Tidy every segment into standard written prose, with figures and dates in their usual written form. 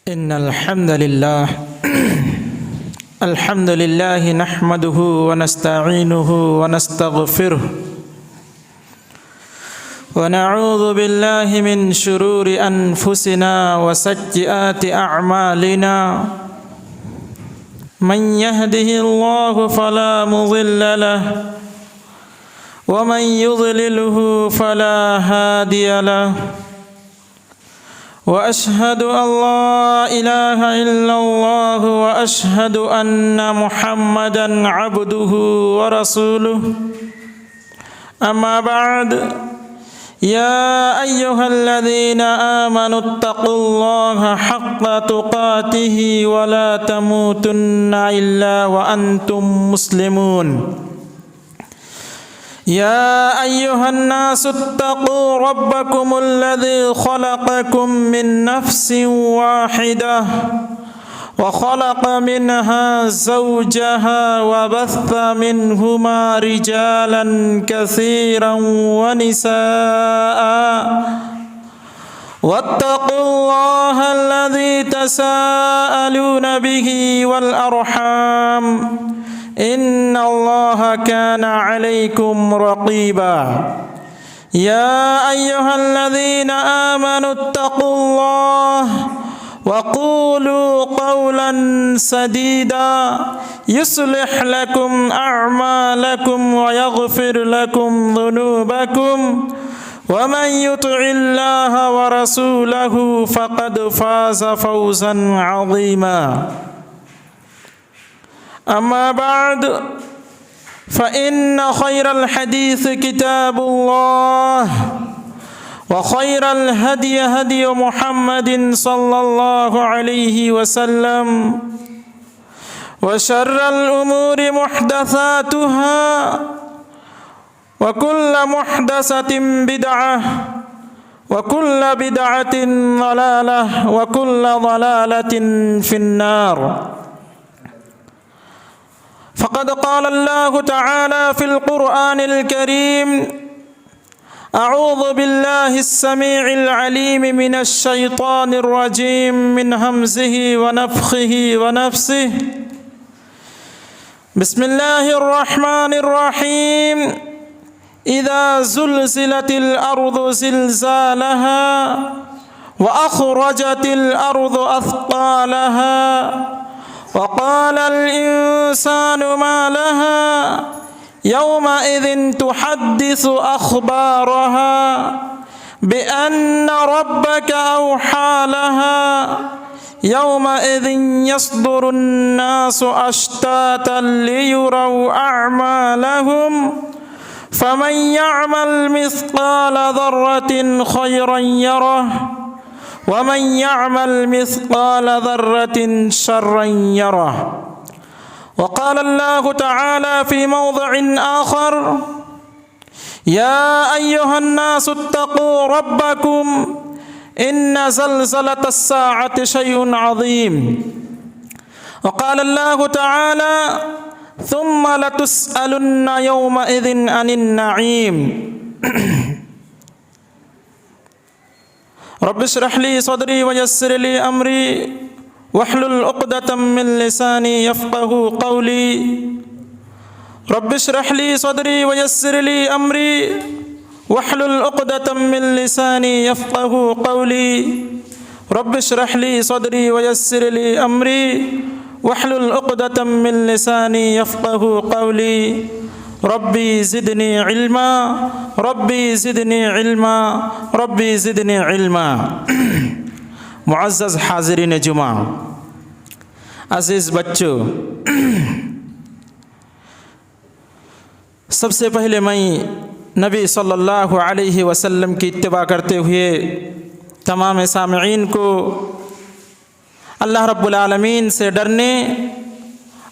इन्नल हम्दुलिल्लाह अल्हम्दुलिल्लाहि नहमदुहु व नस्तईनुहु व नस्तगफिरुहु व नऊज़ु बिल्लाहि मिन शुरूरि अनफुसिना व सय्यिआति अअमालिना मन यहदिहिल्लाहु फला मुज़िल्ल लहु व मन युज़लिलहु फला हादिय लहु व अशहदु अल्ला इलाहा इल्लल्लाह व अशहदु अन्ना मुहम्मदन अब्दुहु व रसूलुहु अम्मा बअद या अय्युहल्लज़ीना आमनुत्तक़ुल्लाहा हक़्क़ तुक़ातिहि व ला तमूतुन्ना इल्ला व अंतुम मुस्लिमून या अय्युहन्नासुत्तक़ू रब्बकुमुल्लज़ी ख़लक़कुम मिन नफ़्सिन वाहिदह व ख़लक़ मिनहा ज़ौजहा व बस्स मिनहुमा रिजालन कसीरन व निसाअ वत्तक़ुल्लाहा अल्लज़ी तसाअलून बिही वल अर्हाम इन्नल्लाहा काना अलैकुम रक़ीबा या अय्युहल्लज़ीना आमनुत्तक़ुल्लाह वक़ूलू क़ौलन सदीदा युस्लिह लकुम अअमालकुम व यग़फिर लकुम ज़ुनूबकुम वमन युतिइल्लाहा व रसूलहु फ़क़द फ़ाज़ फ़ौज़न अज़ीमा अम्मा बाद फ़इन्न ख़ैरल हदीस किताबुल्लाह व ख़ैरल हदी हदी मुहम्मदिन सल्लल्लाहु अलैहि वसल्लम व शर्रल उमूरि मुहदसातुहा व कुल्ल मुहदसतिन बिदअह व कुल्ल बिदअतिन ज़लालह व कुल्ल ज़लालतिन फिन्नार फ़क़द क़ाल अल्लाहु तआला फ़िल क़ुरआनिल करीम अऊज़ु बिल्लाहिस समीइल अलीम मिनश शैतानिर रजीम मिन हम्ज़िहि व नफ़्ख़िहि व नफ़्सिहि बिस्मिल्लाहिर रहमानिर रहीम इज़ा ज़ुलज़िलतिल अर्ज़ु ज़िलज़ालहा व अख़रजतिल अर्ज़ु अथक़ालहा वक़ालल इंसानु मा लहा यौमइज़िन तुहद्दिसु अख़बारहा बिअन्न रब्बक अवहा लहा यौमइज़िन यस्दुरुन नासु अश्तातन लियुरौ अअमालहुम फमन यअमल मिस्क़ाल ज़र्रतिन ख़ैरन यरह वमन यअमल मिस्क़ाल ज़र्रतिन शर्रन यरह वक़ाल अल्लाहु तआला फ़ी मौज़िइन आख़र या अय्युहन्नासुत्तक़ू रब्बकुम इन्न ज़ल्ज़लतस्साअति शैउन अज़ीम वक़ाल अल्लाहु तआला थुम्मा लतुस्अलुन्ना यौमइज़िन अनिन नईम रब्बि इश्रह ली सदरी व यस्सिर ली अमरी वहलुल उक़दतम मिन लिसानी यफ़क़हू क़ौली रब्बि इश्रह ली सदरी व यस्सिर ली अमरी वहलुल उक़दतम मिन लिसानी यफ़क़हू क़ौली रब्बि इश्रह ली सदरी व यस्सिर ली अमरी वहलुल उक़दतम मिन लिसानी यफ़क़हू क़ौली रब्बी ज़िदनी इल्मा रब्बी ज़िदनी इल्मा रब्बी ज़िदनी इल्मा मुअज़्ज़ज़ हाज़िरीन जुमा अज़ीज़ बच्चों, सबसे पहले मैं नबी सल्लल्लाहु अलैहि वसल्लम की इत्तिबा करते हुए तमाम सामिईन को अल्लाह रब्बुल आलमीन से डरने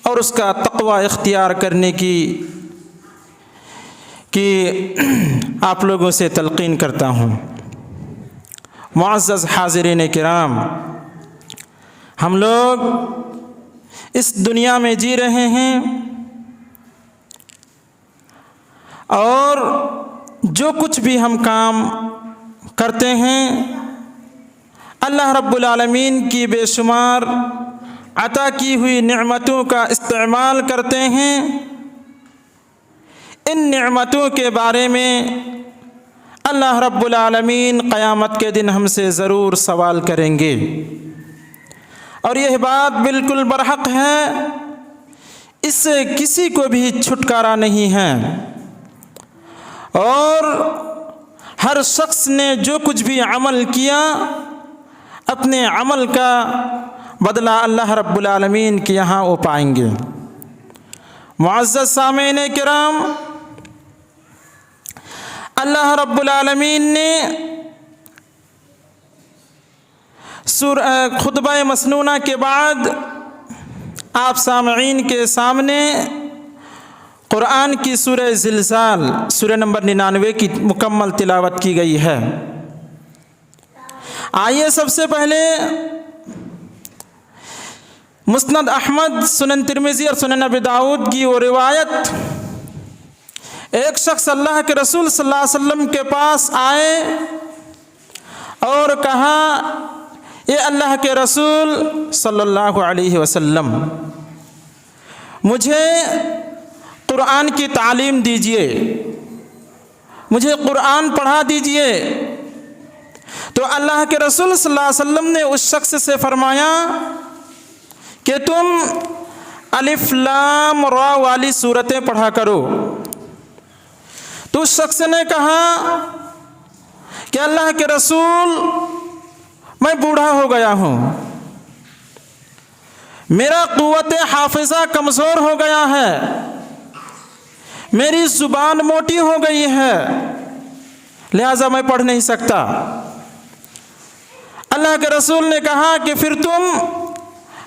और उसका तक़वा इख्तियार करने की आप लोगों से तलक़ीन करता हूँ। मुअज़्ज़ज़ हाज़िरीन किराम, हम लोग इस दुनिया में जी रहे हैं और जो कुछ भी हम काम करते हैं अल्लाह रब्बुल आलमीन की बेशुमार अता की हुई नेमतों का इस्तेमाल करते हैं, इन नेमतों के बारे में अल्लाह रब्बुल आलमीन क़यामत के दिन हमसे ज़रूर सवाल करेंगे। और यह बात बिल्कुल बरहक है, इससे किसी को भी छुटकारा नहीं है। और हर शख्स ने जो कुछ भी अमल किया, अपने अमल का बदला अल्लाह रब्बुल आलमीन के यहाँ वो पाएंगे। मुअज़्ज़ज़ सामीन किराम, अल्लाह रब्बुल आलमीन ने खुतबा मसनूना के बाद आप सामईन के सामने कुरान की सूरह ज़िलज़ाल सूरह नंबर 99 की मुकम्मल तिलावत की गई है। आइए सबसे पहले मुस्नद अहमद, सुनन तिरमिज़ी और सुनन अबी दाऊद की वो रिवायत, एक शख्स अल्लाह के रसूल सल्लल्लाहु अलैहि वसल्लम के पास आए और कहा, ये अल्लाह के रसूल सल्लल्लाहु अलैहि वसल्लम, मुझे कुरान की तालीम दीजिए, मुझे कुरान पढ़ा दीजिए। तो अल्लाह के रसूल सल्लल्लाहु अलैहि वसल्लम ने उस शख्स से फरमाया कि तुम अलिफ लाम रा वाली सूरतें पढ़ा करो। तो उस शख्स ने कहा कि अल्लाह के रसूल, मैं बूढ़ा हो गया हूँ, मेरा क़ुव्वत हाफ़िज़ा कमज़ोर हो गया है, मेरी ज़ुबान मोटी हो गई है, लिहाजा मैं पढ़ नहीं सकता। अल्लाह के रसूल ने कहा कि फिर तुम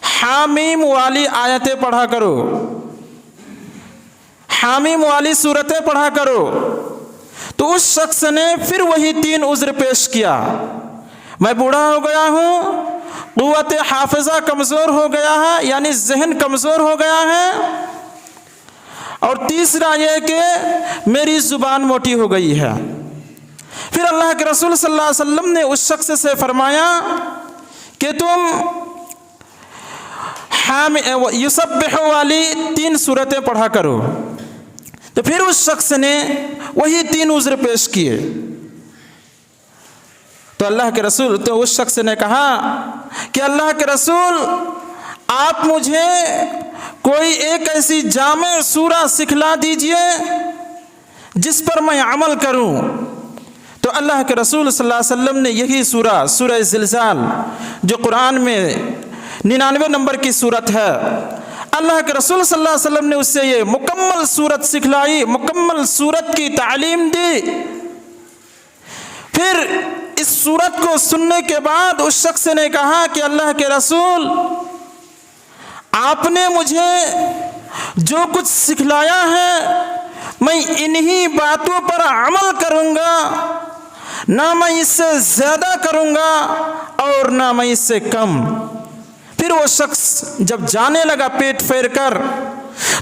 हामीम वाली आयतें पढ़ा करो, हामीम वाली सूरतें पढ़ा करो। तो उस शख्स ने फिर वही 3 उज़्र पेश किया, मैं बूढ़ा हो गया हूँ, क़ुव्वत हाफ़िज़ा कमज़ोर हो गया है, यानी जहन कमज़ोर हो गया है, और तीसरा यह कि मेरी ज़ुबान मोटी हो गई है। फिर अल्लाह के रसूल सल्लल्लाहु अलैहि वसल्लम ने उस शख्स से फरमाया कि तुम युसब्बिहु वाली 3 सूरतें पढ़ा करो। तो फिर उस शख्स ने वही 3 उज़्र पेश किए। तो अल्लाह के रसूल, तो उस शख्स ने कहा कि अल्लाह के रसूल, आप मुझे कोई एक ऐसी जामे सूरा सिखला दीजिए जिस पर मैं अमल करूं। तो अल्लाह के रसूल सल्लल्लाहु अलैहि वसल्लम ने यही सूरा, सूरह ज़िलज़ाल, जो कुरान में 99 नंबर की सूरत है, अल्लाह के रसूल सल्लल्लाहु अलैहि वसल्लम ने उससे ये मुकम्मल सूरत सिखलाई, मुकम्मल सूरत की तालीम दी। फिर इस सूरत को सुनने के बाद उस शख्स ने कहा कि अल्लाह के रसूल, आपने मुझे जो कुछ सिखलाया है, मैं इन्हीं बातों पर अमल करूँगा, ना मैं इससे ज़्यादा करूँगा और ना मैं इससे कम। फिर वो शख्स जब जाने लगा पेट फेर कर,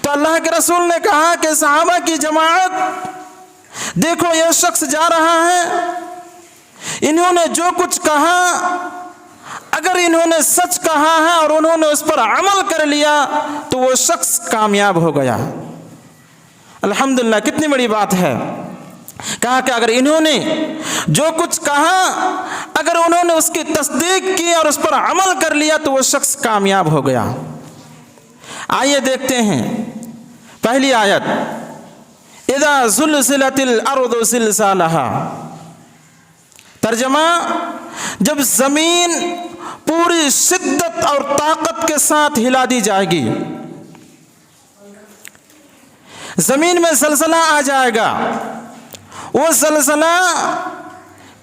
तो अल्लाह के रसूल ने कहा कि सहाबा की जमात, देखो यह शख्स जा रहा है, इन्होंने जो कुछ कहा, अगर इन्होंने सच कहा है और उन्होंने उस पर अमल कर लिया तो वो शख्स कामयाब हो गया। अल्हम्दुलिल्लाह, कितनी बड़ी बात है। कहा कि अगर इन्होंने जो कुछ कहा, अगर उन्होंने उसकी तस्दीक की और उस पर अमल कर लिया तो वो शख्स कामयाब हो गया। आइए देखते हैं पहली आयत, इज़ा ज़ुलज़िलतिल अर्दु ज़िलज़ालहा। तर्जमा, जब ज़मीन पूरी शिद्दत और ताकत के साथ हिला दी जाएगी, ज़मीन में ज़लज़ला आ जाएगा। वो ज़लज़ला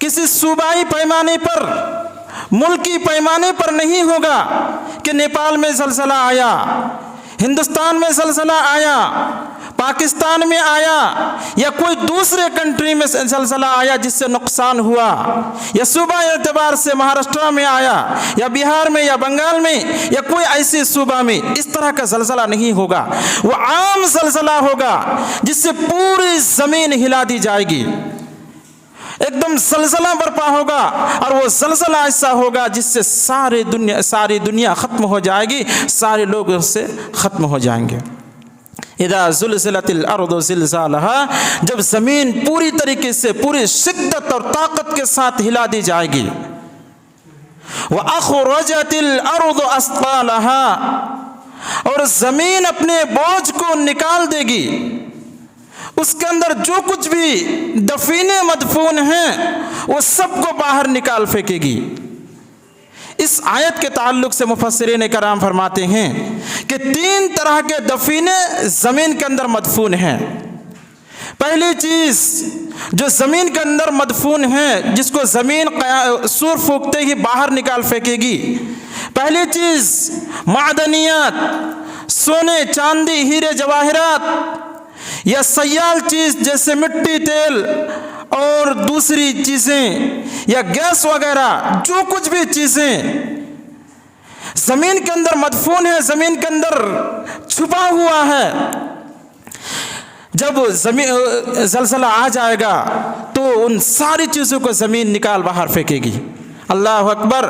किसी सूबाई पैमाने पर, मुल्की पैमाने पर नहीं होगा कि नेपाल में ज़लज़ला आया, हिंदुस्तान में ज़लज़ला आया, पाकिस्तान में आया, या कोई दूसरे कंट्री में ज़लज़ला आया जिससे नुकसान हुआ, या सूबा एतबार से महाराष्ट्र में आया, या बिहार में, या बंगाल में, या कोई ऐसे सूबा में। इस तरह का ज़लज़ला नहीं होगा। वो आम ज़लज़ला होगा जिससे पूरी ज़मीन हिला दी जाएगी। एकदम ज़लज़ला बर्पा होगा, और वो ज़लज़ला ऐसा होगा जिससे सारी दुनिया ख़त्म हो जाएगी, सारे लोग उससे ख़त्म हो जाएंगे। इज़ा ज़ुलज़िलतिल अर्दु ज़िलज़ालहा, जब ज़मीन पूरी तरीके से पूरी शिद्दत और ताकत के साथ हिला दी जाएगी। व अख़रजतिल अर्दु अस्क़ालहा, और ज़मीन अपने बोझ को निकाल देगी, उसके अंदर जो कुछ भी दफीने मदफून हैं वो सबको बाहर निकाल फेंकेगी। इस आयत के ताल्लुक से मुफस्सिरीन कराम फरमाते हैं कि 3 तरह के दफीने ज़मीन के अंदर मदफून हैं। पहली चीज़ जो ज़मीन के अंदर मदफून है, जिसको ज़मीन सूर फूंकते ही बाहर निकाल फेंकेगी, पहली चीज़ मादनियात, सोने चांदी हीरे जवाहिरात, या सयाल चीज़ जैसे मिट्टी तेल और दूसरी चीज़ें या गैस वगैरह, जो कुछ भी चीज़ें ज़मीन के अंदर मदफून है, ज़मीन के अंदर छुपा हुआ है, जब ज़लज़ला आ जाएगा तो उन सारी चीज़ों को ज़मीन निकाल बाहर फेंकेगी। अल्लाह अकबर।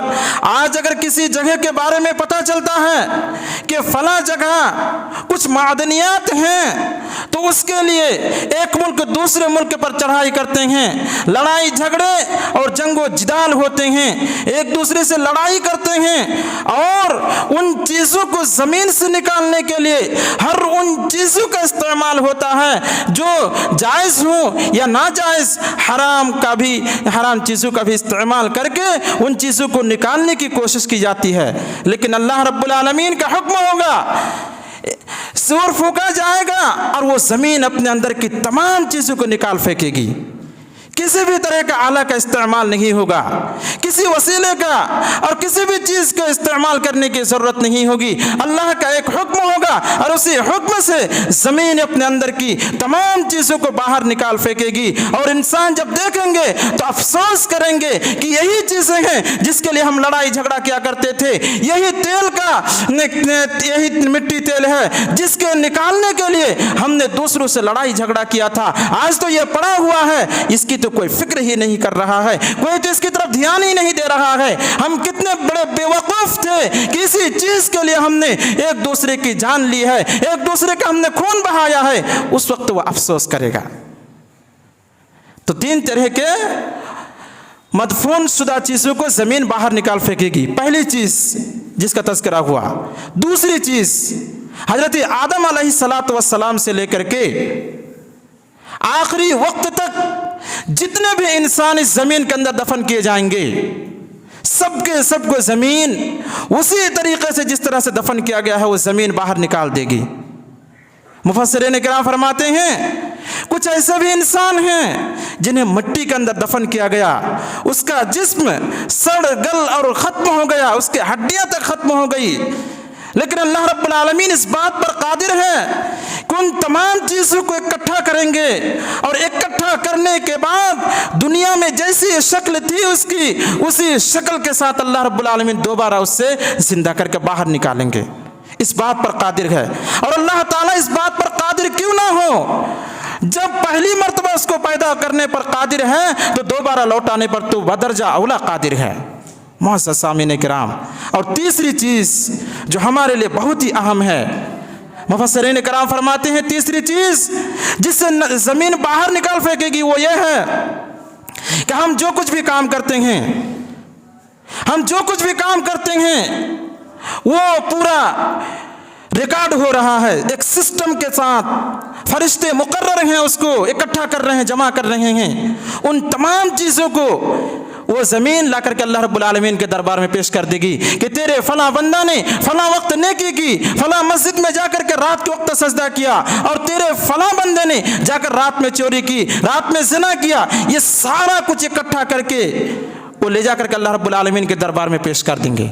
आज अगर किसी जगह के बारे में पता चलता है कि फला जगह कुछ मादनियात हैं, तो उसके लिए एक मुल्क दूसरे मुल्क पर चढ़ाई करते हैं, लड़ाई झगड़े और जंगो जिदाल होते हैं, एक दूसरे से लड़ाई करते हैं, और उन चीज़ों को ज़मीन से निकालने के लिए हर उन चीज़ों का इस्तेमाल होता है जो जायज़ हो या नाजायज़, हराम चीज़ों का भी इस्तेमाल करके उन चीज़ों को निकालने की कोशिश की जाती है। लेकिन अल्लाह रब्बुल आलमीन का हुक्म होगा, सूर फूंका जाएगा और वो ज़मीन अपने अंदर की तमाम चीज़ों को निकाल फेंकेगी। किसी भी तरह का आला का इस्तेमाल नहीं होगा, किसी वसीले का और किसी भी चीज़ का इस्तेमाल करने की ज़रूरत नहीं होगी। अल्लाह का एक हुक्म होगा और उसी हुक्म से ज़मीन अपने अंदर की तमाम चीज़ों को बाहर निकाल फेंकेगी। और इंसान जब देखेंगे तो अफसोस करेंगे कि यही चीज़ें हैं जिसके लिए हम लड़ाई झगड़ा किया करते थे, यही तेल का यही मिट्टी तेल है जिसके निकालने के लिए हमने दूसरों से लड़ाई झगड़ा किया था। आज तो ये पड़ा हुआ है, इसकी तो कोई फिक्र ही नहीं कर रहा है, कोई तो इसकी तरफ ध्यान ही नहीं दे रहा है। हम कितने बड़े बेवकूफ थे कि इसी चीज के लिए हमने एक दूसरे की जान ली है, एक दूसरे का हमने खून बहाया है, उस वक्त वो अफसोस करेगा। तो 3 तरह के मदफून शुदा चीजों को जमीन बाहर निकाल फेंकेगी। पहली चीज जिसका तज़किरा हुआ। दूसरी चीज हजरत आदम अलैहिस्सलातु वस्सलाम से लेकर के आखिरी वक्त तक जितने भी इंसान इस ज़मीन के अंदर दफन किए जाएंगे, सबको ज़मीन उसी तरीक़े से जिस तरह से दफन किया गया है वो ज़मीन बाहर निकाल देगी। मुफस्सिरीन किराम फरमाते हैं कुछ ऐसे भी इंसान हैं जिन्हें मिट्टी के अंदर दफन किया गया, उसका जिस्म सड़ गल और ख़त्म हो गया, उसकी हड्डियाँ तक ख़त्म हो गई, लेकिन अल्लाह रब्बुल आलमीन इस बात पर कादिर है कि उन तमाम चीज़ों को इकट्ठा करेंगे और इकट्ठा करने के बाद दुनिया में जैसी शक्ल थी उसकी, उसी शक्ल के साथ अल्लाह रब्बुल आलमीन दोबारा उससे ज़िंदा करके बाहर निकालेंगे। इस बात पर कादिर है। और अल्लाह ताला इस बात पर कादिर क्यों ना हो? जब पहली मर्तबा उसको पैदा करने पर कादिर है तो दोबारा लौटाने पर तो बदरजा औला कादिर है। मुअज़्ज़ज़ सामीन किराम। और तीसरी चीज़ जो हमारे लिए बहुत ही अहम है, मुफस्सिरीन किराम फरमाते हैं तीसरी चीज़ जिससे ज़मीन बाहर निकाल फेंकेगी वो ये है कि हम जो कुछ भी काम करते हैं वो पूरा रिकॉर्ड हो रहा है, एक सिस्टम के साथ फरिश्ते मुकर्रर हैं, उसको इकट्ठा कर रहे हैं, जमा कर रहे हैं। उन तमाम चीज़ों को वो ज़मीन ला करके अल्लाह रब्बुल आलमीन के दरबार में पेश कर देगी कि तेरे फला बंदा ने फला वक्त नेकी की, फला मस्जिद में जाकर के रात के वक्त सजदा किया, और तेरे फला बंदे ने जाकर रात में चोरी की, रात में ज़िना किया। ये सारा कुछ इकट्ठा करके वो ले जा करके अल्लाह रब्बुल आलमीन के दरबार में पेश कर देंगे।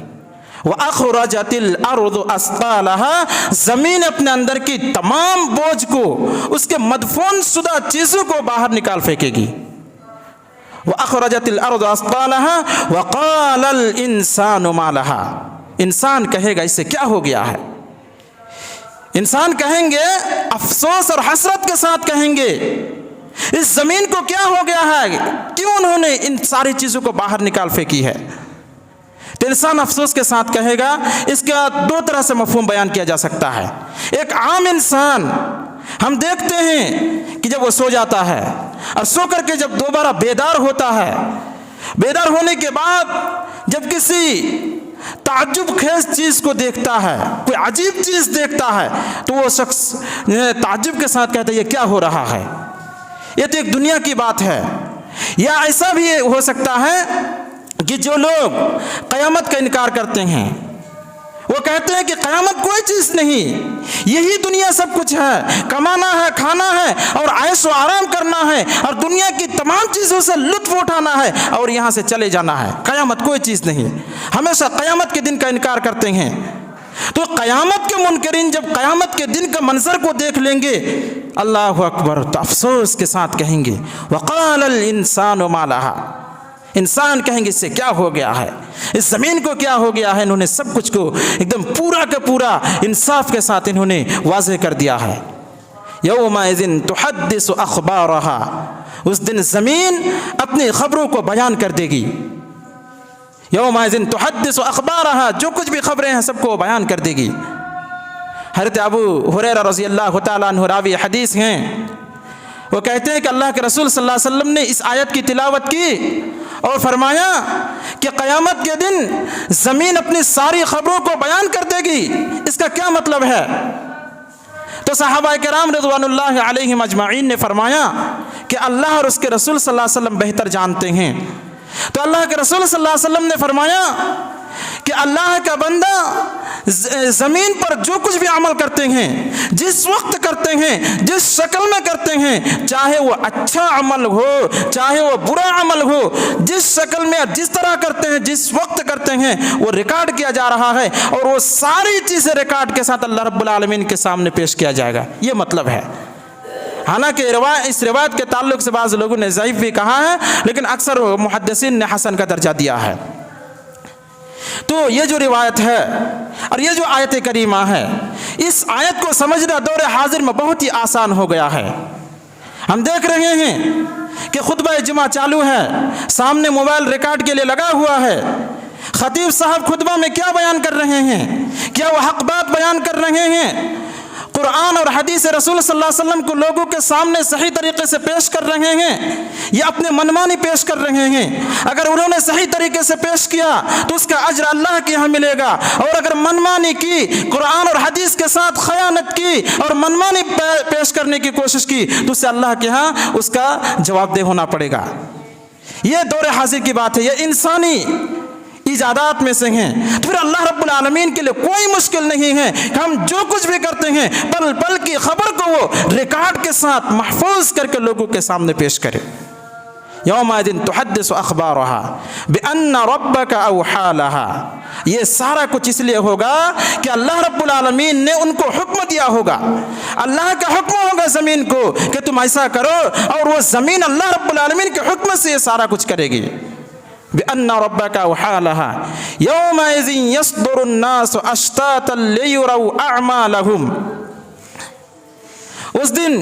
वह अख़रजतिल अर्दु अस्क़ालहा, ज़मीन अपने अंदर की तमाम बोझ को, उसके मदफून शुदा चीज़ों को बाहर निकाल फेंकेगी। वह अख़रजतिल अर्दु अस्क़ालहा व क़ालल इंसानु मा लहा, इंसान कहेगा इससे क्या हो गया है। इंसान कहेंगे, अफसोस और हसरत के साथ कहेंगे इस ज़मीन को क्या हो गया है, क्यों उन्होंने इन सारी चीज़ों को बाहर निकाल फेंकी है। तो इंसान अफसोस के साथ कहेगा, इसका दो तरह से मफहूम बयान किया जा सकता है। एक आम इंसान हम देखते हैं कि जब वो सो जाता है और सो करके जब दोबारा बेदार होता है, बेदार होने के बाद जब किसी ताज्जुब खेज चीज़ को देखता है, कोई अजीब चीज़ देखता है, तो वो शख्स ताज्जुब के साथ कहता है ये क्या हो रहा है, ये तो एक दुनिया की बात है। या ऐसा भी हो सकता है कि जो लोग क़यामत का इनकार करते हैं, वो कहते हैं कि क़यामत कोई चीज़ नहीं, यही दुनिया सब कुछ है, कमाना है, खाना है और ऐश व आराम करना है और दुनिया की तमाम चीज़ों से लुत्फ़ उठाना है और यहाँ से चले जाना है, क़यामत कोई चीज़ नहीं। हमेशा क़यामत के दिन का इनकार करते हैं। तो क़यामत के मुनकरीन जब क़यामत के दिन का मंजर को देख लेंगे, अल्लाहु अकबर, तो अफसोस के साथ कहेंगे वक़ालल इंसानु मा लहा, इंसान कहेंगे इससे क्या हो गया है, इस ज़मीन को क्या हो गया है। इन्होंने सब कुछ को एकदम पूरा का पूरा इंसाफ के साथ इन्होंने वाज़ेह कर दिया है। यौमइज़िन तुहद्दिसु अख़बारहा, उस दिन ज़मीन अपनी ख़बरों को बयान कर देगी। यौमइज़िन तुहद्दिसु अख़बारहा, जो कुछ भी ख़बरें हैं सबको बयान कर देगी। हज़रत अबू हुरैरा रज़ियल्लाहु तआला अन्हु रावी हदीस हैं, वो कहते हैं कि अल्लाह के रसूल सल्लल्लाहु अलैहि वसल्लम ने इस आयत की तिलावत की और फरमाया कि क़यामत के दिन ज़मीन अपनी सारी ख़बरों को बयान कर देगी। इसका क्या मतलब है? तो सहाबा किराम रिज़वानुल्लाहि अलैहिम अजमाइन ने फरमाया कि अल्लाह और उसके रसूल सल्लल्लाहु अलैहि वसल्लम बेहतर जानते हैं। तो अल्लाह के रसूल सल्लल्लाहु अलैहि वसल्लम ने फरमाया कि अल्लाह का बंदा ज़मीन पर जो कुछ भी अमल करते हैं, जिस वक्त करते हैं, जिस शक्ल में करते हैं, चाहे वो अच्छा अमल हो चाहे वो बुरा अमल हो, जिस शक्ल में जिस तरह करते हैं, जिस वक्त करते हैं, वो रिकॉर्ड किया जा रहा है और वो सारी चीज़ें रिकॉर्ड के साथ अल्लाह रब्बुल आलमीन के सामने पेश किया जाएगा। ये मतलब है। हालांकि इस रिवायत के ताल्लुक से बाज़ लोगों ने ज़ईफ़ भी कहा है, लेकिन अक्सर मुहद्दिसीन ने हसन का दर्जा दिया है। तो ये जो रिवायत है और ये जो आयत करीमा है, इस आयत को समझना दौर हाजिर में बहुत ही आसान हो गया है। हम देख रहे हैं कि खुतबा जुमा चालू है, सामने मोबाइल रिकॉर्ड के लिए लगा हुआ है। खतीब साहब खुतबा में क्या बयान कर रहे हैं? क्या वो हक बात बयान कर रहे हैं? कुरान और हदीस रसूल सल्लल्लाहु अलैहि वसल्लम को लोगों के सामने सही तरीके से पेश कर रहे हैं या अपने मनमानी पेश कर रहे हैं? अगर उन्होंने सही तरीके से पेश किया तो उसका अज्र अल्लाह के यहाँ मिलेगा, और अगर मनमानी की, कुरान और हदीस के साथ खयानत की और मनमानी पेश करने की कोशिश की तो उससे अल्लाह के यहाँ उसका जवाबदेह होना पड़ेगा। ये दौर हाजिर की बात है, ये इंसानी इजादात में से हैं। तो फिर अल्लाह रब्बुल आलमीन के लिए कोई मुश्किल नहीं है कि हम जो कुछ भी करते हैं पल पल की खबर को वो रिकॉर्ड के साथ महफूज करके लोगों के सामने पेश करें। यौमइज़िन तुहद्दिसु अख़बारहा बिअन्न रब्बका औहा लहा, ये सारा कुछ इसलिए होगा कि अल्लाह रब्बुल आलमीन ने उनको हुक्म दिया होगा। अल्लाह का हुक्म होगा ज़मीन को कि तुम ऐसा करो, और वो ज़मीन अल्लाह रब्बुल आलमीन के हुक्म से ये सारा कुछ करेगी। बिअन्न रब्बका औहा लहा यौमइज़िन यसदुरुन्नासु अश्तातन लियुरौ अअमालहुम, उस दिन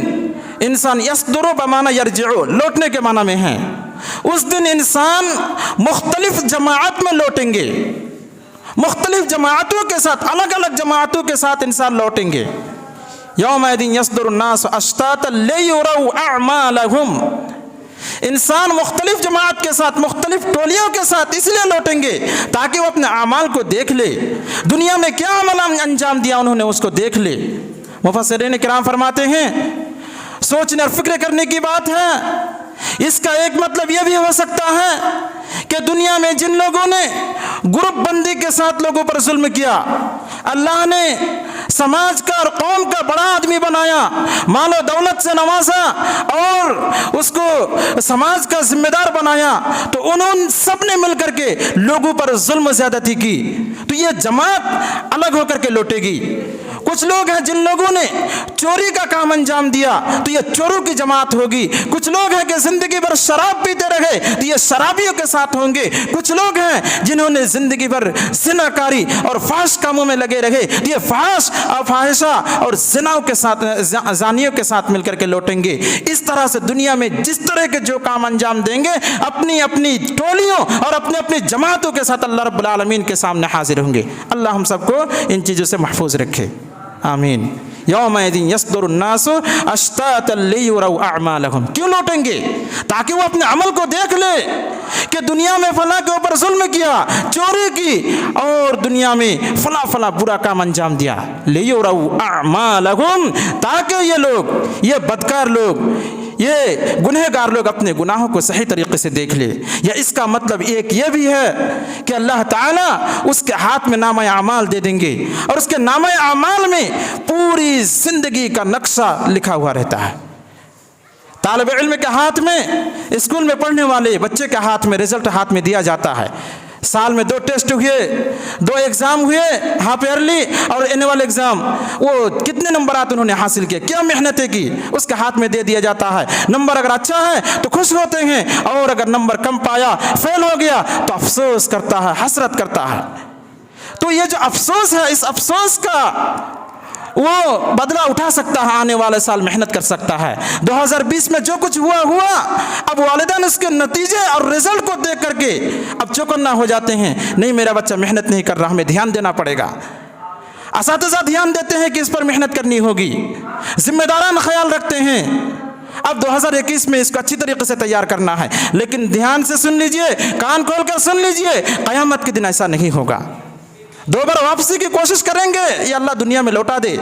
इंसान, यसदुरु बमाना यरजिउ, लौटने के माना में है। उस दिन इंसान मुख्तलिफ जमाअत में लौटेंगे, मुख्तलिफ जमाअतों के साथ, अलग अलग जमाअतों के साथ इंसान लौटेंगे। यौमइज़िन यसदुरुन्नासु अश्तातन लियुरौ अअमालहुम, इंसान मुख्तलिफ जमात के साथ, मुख्तलिफ टोलियों के साथ इसलिए लौटेंगे ताकि वो अपने अमाल को देख ले, दुनिया में क्या अमल अंजाम दिया उन्होंने उसको देख ले। मुफस्सिरीन किराम फरमाते हैं, सोचने और फिक्र करने की बात है। इसका एक मतलब यह भी हो सकता है कि दुनिया में जिन लोगों ने ग्रुप बंदी के साथ लोगों पर जुल्म किया, अल्लाह ने समाज का और कौम का बड़ा आदमी बनाया, मालो दौलत से नवाजा और उसको समाज का जिम्मेदार बनाया, तो उन्होंने सब ने मिलकर के लोगों पर जुल्म ज़्यादती की, तो ये जमात अलग होकर के लौटेगी। कुछ लोग हैं जिन लोगों ने चोरी का काम अंजाम दिया तो ये चोरों की जमात होगी। कुछ लोग हैं कि जिंदगी भर शराब पीते रहे तो ये शराबियों के साथ होंगे। कुछ लोग हैं जिन्होंने जिंदगी भर ज़िनाकारी और फाहिश कामों में लगे रहे तो ये फाहिशा और ज़िनाओं के साथ, ज़ानियों के साथ मिलकर के लौटेंगे। इस तरह से दुनिया में जिस तरह के जो काम अंजाम देंगे अपनी अपनी टोलियों और अपने अपनी जमातों के साथ अल्लाह रब्बुल आलमीन के सामने हाजिर होंगे। अल्लाह हम सबको इन चीज़ों से महफूज रखे, आमीन। यौमइदिन यस्दुरुन्नासु अश्तातन लियुरौ अअमालहुम। क्यों लौटेंगे? ताकि वो अपने अमल को देख ले कि दुनिया में फला के ऊपर जुल्म किया, चोरी की और दुनिया में फला फला बुरा काम अंजाम दिया। लियुरौ अअमालहुम, ताकि ये लोग, ये बदकार लोग, ये गुनहगार लोग अपने गुनाहों को सही तरीके से देख ले। या इसका मतलब एक ये भी है कि अल्लाह ताला उसके हाथ में नामा अमाल दे देंगे और उसके नामा अमाल में पूरी जिंदगी का नक्शा लिखा हुआ रहता है। तालिब इल्म के हाथ में, स्कूल में पढ़ने वाले बच्चे के हाथ में रिजल्ट हाथ में दिया जाता है। साल में 2 टेस्ट हुए, 2 एग्ज़ाम हुए, हाफ ईयरली और एनुअल एग्ज़ाम। वो कितने नंबरात उन्होंने हासिल किए, क्या मेहनतें की, उसके हाथ में दे दिया जाता है। नंबर अगर अच्छा है तो खुश होते हैं और अगर नंबर कम पाया, फेल हो गया तो अफसोस करता है, हसरत करता है। तो ये जो अफसोस है, इस अफसोस का वो बदला उठा सकता है, आने वाले साल मेहनत कर सकता है। 2020 में जो कुछ हुआ हुआ, अब वालिदैन उसके नतीजे और रिजल्ट को देख करके अब चौकन्ना हो जाते हैं। नहीं, मेरा बच्चा मेहनत नहीं कर रहा, हमें ध्यान देना पड़ेगा। असातिज़ा ध्यान देते हैं कि इस पर मेहनत करनी होगी, जिम्मेदारान ख्याल रखते हैं। अब 2021 में इसको अच्छी तरीके से तैयार करना है। लेकिन ध्यान से सुन लीजिए, कान खोल कर सुन लीजिए, क़यामत के दिन ऐसा नहीं होगा। 2 बार वापसी की कोशिश करेंगे, ये अल्लाह दुनिया में लौटा दे।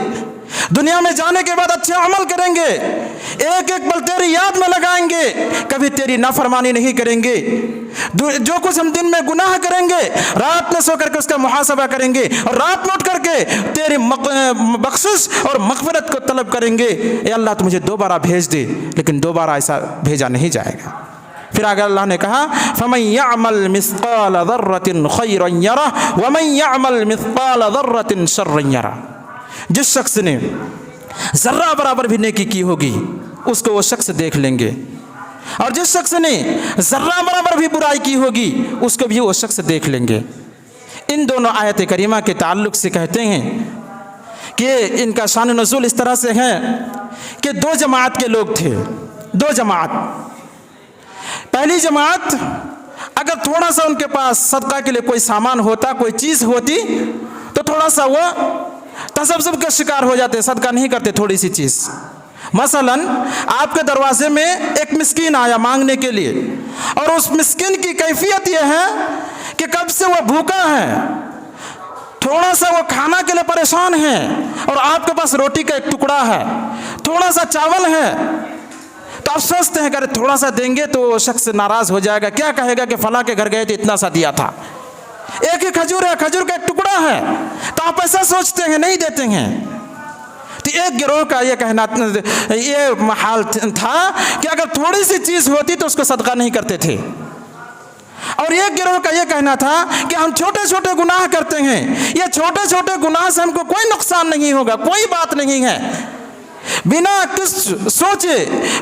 दुनिया में जाने के बाद अच्छे अमल करेंगे, एक एक पल तेरी याद में लगाएंगे, कभी तेरी नाफरमानी नहीं करेंगे। जो कुछ हम दिन में गुनाह करेंगे, रात में सो करके उसका मुहासबा करेंगे और रात में उठ करके तेरी बख्शिश और मग़फ़िरत को तलब करेंगे। ए अल्लाह, तो मुझे दोबारा भेज दे। लेकिन दोबारा ऐसा भेजा नहीं जाएगा। फिर आगे अल्लाह ने कहा, फमन यअमल मिस्क़ाल ज़र्रतिन ख़ैरन यरह व मन यअमल मिस्क़ाल ज़र्रतिन शर्रन यरह। जिस शख्स ने ज़र्रा बराबर भी नेकी की होगी उसको वो शख्स देख लेंगे, और जिस शख्स ने ज़र्रा बराबर भी बुराई की होगी उसको भी वो शख्स देख लेंगे। इन दोनों आयत करीमा के ताल्लुक़ से कहते हैं कि इनका शान नुज़ूल इस तरह से है कि 2 जमात के लोग थे। 2 जमात। पहली जमात, अगर थोड़ा सा उनके पास सदका के लिए कोई सामान होता, कोई चीज़ होती, तो थोड़ा सा वो तसब्बुब का शिकार हो जाते, सदका नहीं करते थोड़ी सी चीज़। मसलन आपके दरवाजे में एक मिस्कीन आया मांगने के लिए, और उस मिस्कीन की कैफियत यह है कि कब से वो भूखा है, थोड़ा सा वो खाना के लिए परेशान है, और आपके पास रोटी का एक टुकड़ा है, थोड़ा सा चावल है। तो आप सोचते हैं कि अरे थोड़ा सा देंगे तो शख्स नाराज़ हो जाएगा, क्या कहेगा कि फला के घर गए थे इतना सा दिया था। एक ही खजूर है, खजूर का एक टुकड़ा है, तो आप ऐसा सोचते हैं, नहीं देते हैं। तो एक गिरोह का ये कहना, ये हाल था कि अगर थोड़ी सी चीज़ होती तो उसको सदका नहीं करते थे। और एक गिरोह का ये कहना था कि हम छोटे छोटे गुनाह करते हैं, ये छोटे छोटे गुनाह से हमको कोई नुकसान नहीं होगा, कोई बात नहीं है। बिना कुछ सोचे,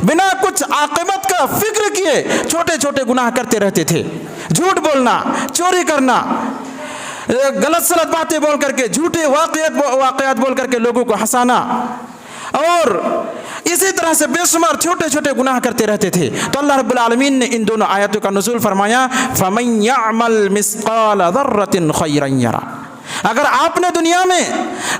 बिना कुछ आक़िबत का फिक्र किए छोटे छोटे गुनाह करते रहते थे। झूठ बोलना, चोरी करना, गलत सलत बातें बोल करके, झूठे वाक़यात बोल करके लोगों को हंसाना, और इसी तरह से बेशुमार छोटे छोटे गुनाह करते रहते थे। तो अल्लाह रब्बुल आलमीन ने इन दोनों आयतों का नुज़ूल फरमाया, फमन यअमल मिस्क़ाल ज़र्रतिन ख़ैरन यरा। अगर आपने दुनिया में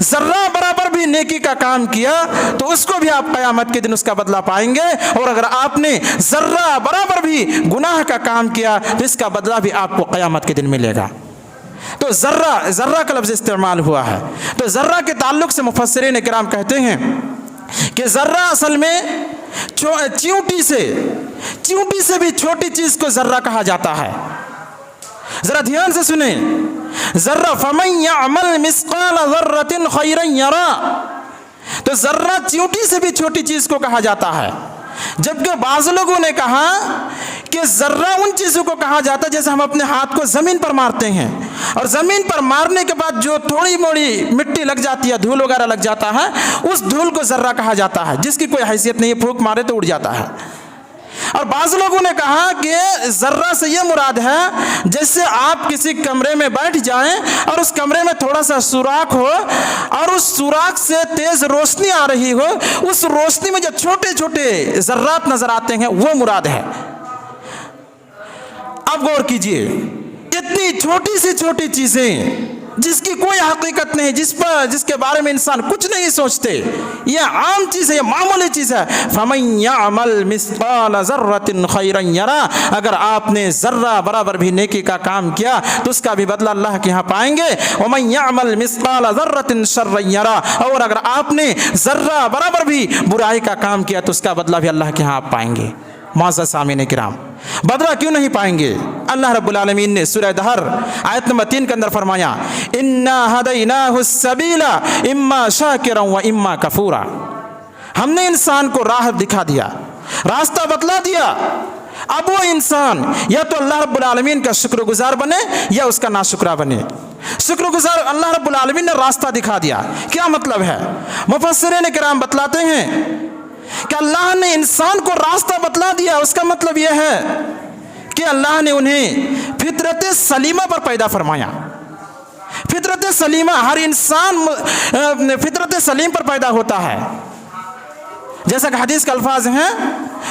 ज़र्रा बराबर भी नेकी का काम किया तो उसको भी आप क़यामत के दिन उसका बदला पाएंगे, और अगर आपने ज़र्रा बराबर भी गुनाह का काम किया तो इसका बदला भी आपको क़यामत के दिन मिलेगा। तो ज़र्रा का लफ्ज़ इस्तेमाल हुआ है। तो ज़र्रा के ताल्लुक़ से मुफ़स्सिरीन किराम कहते हैं कि ज़र्रा असल में चींटी से भी छोटी चीज़ को ज़र्रा कहा जाता है। ज़रा ध्यान से सुने, ज़र्रा, फमन यअमल मिस्क़ाल ज़र्रतिन ख़ैरन यरा। तो ज़र्रा चींटी से भी छोटी चीज़ को कहा जाता है, जबकि बाज़ लोगों ने कहा कि ज़र्रा उन चीज़ों को कहा जाता है जैसे हम अपने हाथ को ज़मीन पर मारते हैं और ज़मीन पर मारने के बाद जो थोड़ी मोड़ी मिट्टी लग जाती है, धूल वगैरह लग जाता है, उस धूल को ज़र्रा कहा जाता है, जिसकी कोई हैसियत नहीं है, फूंक मारे तो उड़ जाता है। और बाज़ लोगों ने कहा कि ज़र्रा से ये मुराद है जैसे आप किसी कमरे में बैठ जाएं और उस कमरे में थोड़ा सा सुराख हो और उस सुराख से तेज़ रोशनी आ रही हो, उस रोशनी में जो छोटे छोटे ज़र्रात नज़र आते हैं वो मुराद है। अब गौर कीजिए, इतनी छोटी सी छोटी चीज़ें जिसकी कोई हकीकत नहीं, जिसके बारे में इंसान कुछ नहीं सोचते, यह आम चीज़ है, यह मामूली चीज़ है। फमन यअमल मिस्काल ज़र्रतिन खैरन यरा, अगर आपने ज़र्रा बराबर भी नेकी का काम किया तो उसका भी बदला अल्लाह के यहाँ पाएंगे। वमन यअमल मिस्काल ज़र्रतिन शर्रन यरा, और अगर आपने ज़र्रा बराबर भी बुराई का काम किया तो उसका बदला भी अल्लाह के यहाँ आप पाएंगे। मुअज़्ज़ज़ सामीन किराम, बदला क्यों नहीं पाएंगे? अल्लाह रब्बुल आलमीन ने सूरह दहर आयत नंबर 3 के अंदर फरमाया, इन्ना हदैनाहु सबीला इम्मा शाकिरन व इम्मा कफूरा। हमने इंसान को राह दिखा दिया, रास्ता बतला दिया। अब वो इंसान या तो अल्लाह रब्बुल आलमीन का शुक्रगुजार बने या उसका नाशुक्रा बने। शुक्रगुजार, अल्लाह रब्बुल आलमीन ने रास्ता दिखा दिया, क्या मतलब है? मुफस्सिरीन किराम बतलाते हैं कि अल्लाह ने इंसान को रास्ता बतला दिया, उसका मतलब यह है कि अल्लाह ने उन्हें फितरत सलीमा पर पैदा फरमाया। फितरत सलीमा, हर इंसान फितरत सलीम पर पैदा होता है। जैसा कि हदीस के अल्फाज हैं,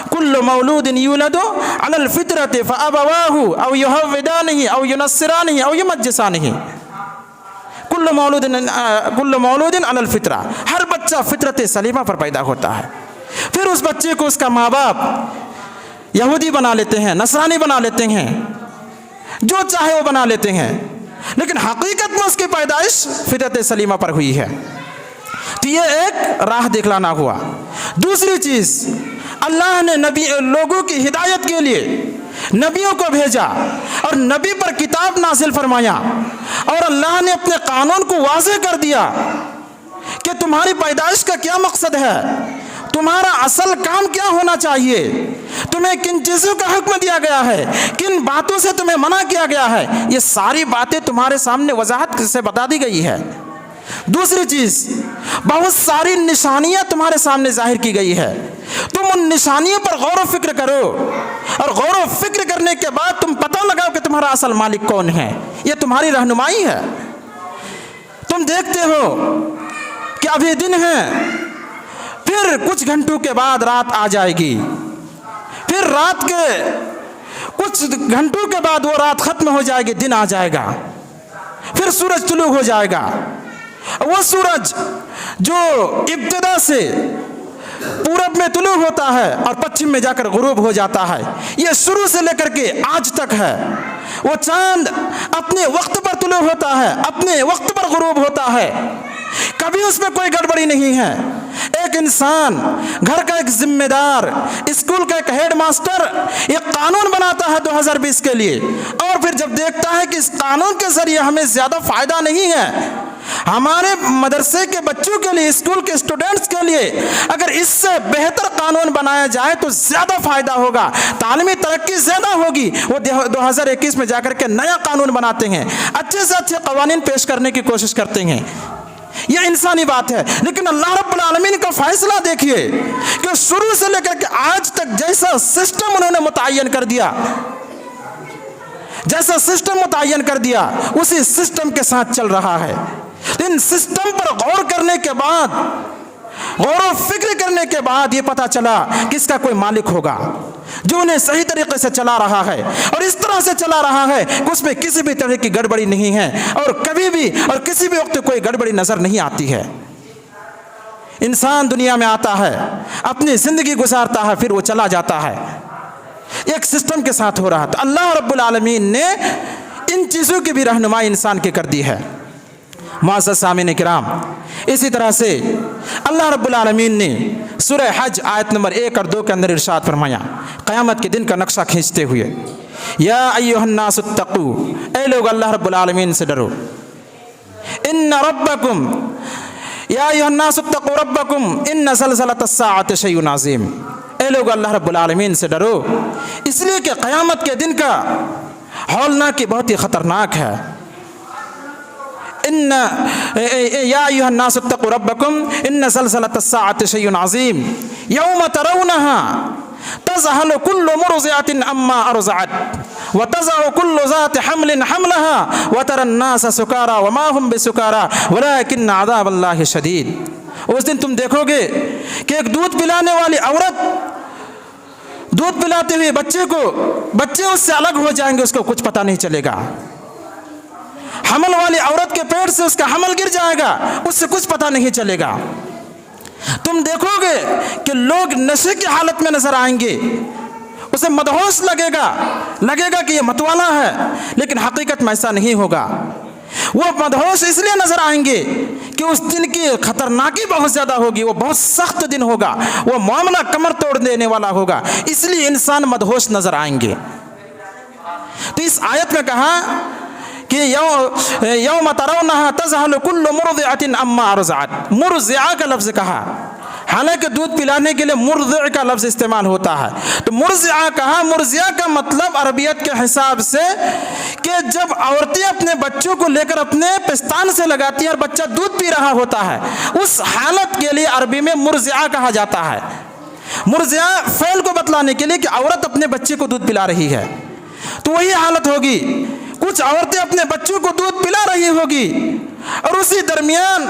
कुल्लु मौलूदिन यूलदु अलल फितरति फअबवाहु औ युहव्विदानिही औ युनस्सिरानिही औ युमज्जिसानिही। कुल्लु मौलूदिन अलल फितरा, हर बच्चा फितरत सलीमा पर पैदा होता है। फिर उस बच्चे को उसका माँ बाप यहूदी बना लेते हैं, नसरानी बना लेते हैं, जो चाहे वो बना लेते हैं, लेकिन हकीकत में उसकी पैदाइश फितरत सलीमा पर हुई है। तो ये एक राह दिखलाना हुआ। दूसरी चीज़, अल्लाह ने लोगों की हिदायत के लिए नबियों को भेजा और नबी पर किताब नाजिल फरमाया, और अल्लाह ने अपने कानून को वाज़ेह कर दिया कि तुम्हारी पैदाइश का क्या मकसद है, तुम्हारा असल काम क्या होना चाहिए, तुम्हें किन चीज़ों का हुक्म दिया गया है, किन बातों से तुम्हें मना किया गया है, ये सारी बातें तुम्हारे सामने वजाहत से बता दी गई है। दूसरी चीज़, बहुत सारी निशानियां तुम्हारे सामने जाहिर की गई है। तुम उन निशानियों पर गौर व फिक्र करो, और गौर व फिक्र करने के बाद तुम पता लगाओ कि तुम्हारा असल मालिक कौन है। ये तुम्हारी रहनुमाई है। तुम देखते हो कि अभी दिन है, फिर कुछ घंटों के बाद रात आ जाएगी, फिर रात के कुछ घंटों के बाद वो रात खत्म हो जाएगी, दिन आ जाएगा, फिर सूरज तुलू हो जाएगा। वो सूरज जो इब्तिदा से पूरब में तुलू होता है और पश्चिम में जाकर गुरूब हो जाता है, ये शुरू से लेकर के आज तक है। वो चांद अपने वक्त पर तुलू होता है, अपने वक्त पर गुरूब होता है, कभी उसमें कोई गड़बड़ी नहीं है। एक इंसान, घर का एक जिम्मेदार, स्कूल का एक हेड मास्टर एक कानून बनाता है 2020 के लिए, और फिर जब देखता है कि इस कानून के जरिए हमें ज़्यादा फायदा नहीं है, हमारे मदरसे के बच्चों के लिए, स्कूल के स्टूडेंट्स के लिए अगर इससे बेहतर कानून बनाया जाए तो ज़्यादा फायदा होगा, तालीमी तरक्की ज़्यादा होगी, वो 2021 में जाकर के नया कानून बनाते हैं, अच्छे से अच्छे कवानीन पेश करने की कोशिश करते हैं। यह इंसानी बात है। लेकिन अल्लाह रब्बुल आलमीन का फैसला देखिए कि शुरू से लेकर के आज तक जैसा सिस्टम उन्होंने मुतय्यन कर दिया, जैसा सिस्टम मुतय्यन कर दिया, उसी सिस्टम के साथ चल रहा है। इन सिस्टम पर गौर करने के बाद, गौर व फिक्र करने के बाद ये पता चला कि इसका कोई मालिक होगा जो उन्हें सही तरीके से चला रहा है, और इस तरह से चला रहा है कि उसमें किसी भी तरह की गड़बड़ी नहीं है, और कभी भी और किसी भी वक्त कोई गड़बड़ी नजर नहीं आती है। इंसान दुनिया में आता है, अपनी जिंदगी गुजारता है, फिर वो चला जाता है, एक सिस्टम के साथ हो रहा था। अल्लाह रब्बुल आलमीन ने इन चीज़ों की भी रहनुमाई इंसान की कर दी है। मुअज़्ज़ज़ सामीन किराम, इसी तरह से अल्लाह रब्बुल आलमीन ने सूरह हज आयत नंबर 1 और 2 के अंदर इरशाद फरमाया, क़यामत के दिन का नक्शा खींचते हुए, या अय्युहन्नासुत्तक़ू, ऐ लोग अल्लाह रब्बुल आलमीन से डरो, इन्ना रब्बकुम, या अय्युहन्नासुत्तक़ू रब्बकुम इन्ना ज़लज़लतस्साअति शैउन अज़ीम, ऐ लोग अल्लाह रब्बुल आलमीन से डरो, इसलिए कि क़यामत के दिन का हौलनाकी बहुत ही ख़तरनाक है। इन्ना या अय्युहन्नास इत्तक़ू रब्बकुम इन्न ज़लज़लतस्साअति शैउन अज़ीम यौम तरौनहा तज़हलु कुल्लु मुरज़िअतिन अम्मा अर्ज़अत व तज़अु कुल्लु ज़ाति हम्लिन हम्लहा व तरन्नास सुकारा व मा हुम बिसुकारा वलाकिन्न अज़ाबल्लाहि शदीद। उस दिन तुम देखोगे कि एक दूध पिलाने वाली औरत दूध पिलाते हुए बच्चे उससे अलग हो जाएंगे, उसको कुछ पता नहीं चलेगा। हमल वाली औरत के पेट से उसका हमल गिर जाएगा, उससे कुछ पता नहीं चलेगा। तुम देखोगे कि लोग नशे की हालत में नजर आएंगे, उसे मदहोश लगेगा कि ये मतवाला है, लेकिन हकीकत में ऐसा नहीं होगा। वो मदहोश इसलिए नजर आएंगे कि उस दिन की खतरनाकी बहुत ज़्यादा होगी, वो बहुत सख्त दिन होगा, वो मामला कमर तोड़ देने वाला होगा, इसलिए इंसान मदहोश नजर आएंगे। तो इस आयत में कहा कि यौम तरौनहा तज़हलु कुल्लु मुरज़िअतिन अम्मा अर्ज़अत। मुरज़िआ का लफ्ज़ कहा, हालांकि दूध पिलाने के लिए मुरज़िअ का लफ्ज़ इस्तेमाल होता है। तो मुरज़िआ कहा, मुरज़िआ का मतलब अरबियत के हिसाब से कि जब औरतें अपने बच्चों को लेकर अपने पिस्तान से लगाती हैं और बच्चा दूध पी रहा होता है, उस हालत के लिए अरबी में मुरज़िआ कहा जाता है। मुरज़िआ फ़ेल को बतलाने के लिए कि औरत अपने बच्चे को दूध पिला रही है, तो वही हालत होगी। कुछ औरतें अपने बच्चों को दूध पिला रही होगी और उसी दरमियान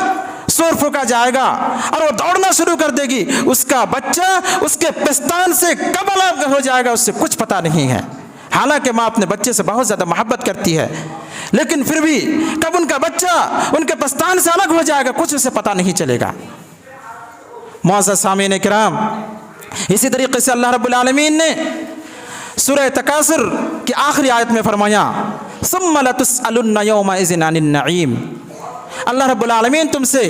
शोर फूका जाएगा और वो दौड़ना शुरू कर देगी, उसका बच्चा उसके पिस्तान से कब अलग हो जाएगा उससे कुछ पता नहीं है। हालांकि माँ अपने बच्चे से बहुत ज़्यादा मोहब्बत करती है, लेकिन फिर भी कब उनका बच्चा उनके पिस्तान से अलग हो जाएगा कुछ उसे पता नहीं चलेगा। मुअज़्ज़ज़ सामीन किराम, इसी तरीके से अल्लाह रब्बुल आलमीन ने सूरह तकासुर की आखिरी आयत में फरमाया, सुम्मा लतुसअलुन्ना यौमइज़िन अनिन नईम। अल्लाह रब्बुल आलमीन तुमसे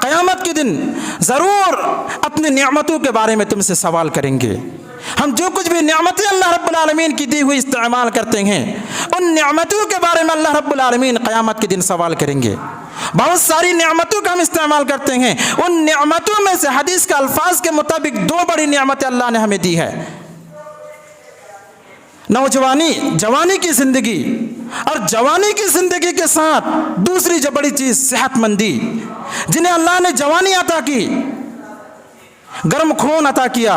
क़यामत के दिन ज़रूर अपनी नेमतों के बारे में तुमसे सवाल करेंगे। हम जो कुछ भी नेमतें अल्लाह रब्बुल आलमीन की दी हुई इस्तेमाल करते हैं, उन नेमतों के बारे में अल्लाह रब्बुल आलमीन क़यामत के दिन सवाल करेंगे। बहुत सारी नेमतों का हम इस्तेमाल करते हैं, उन नेमतों में से हदीस के अल्फाज के मुताबिक दो बड़ी नेमतें अल्लाह ने हमें दी है, नौजवानी जवानी की ज़िंदगी, और जवानी की ज़िंदगी के साथ दूसरी जो बड़ी चीज़ सेहतमंदी। जिन्हें अल्लाह ने जवानी अता की, गर्म खून अता किया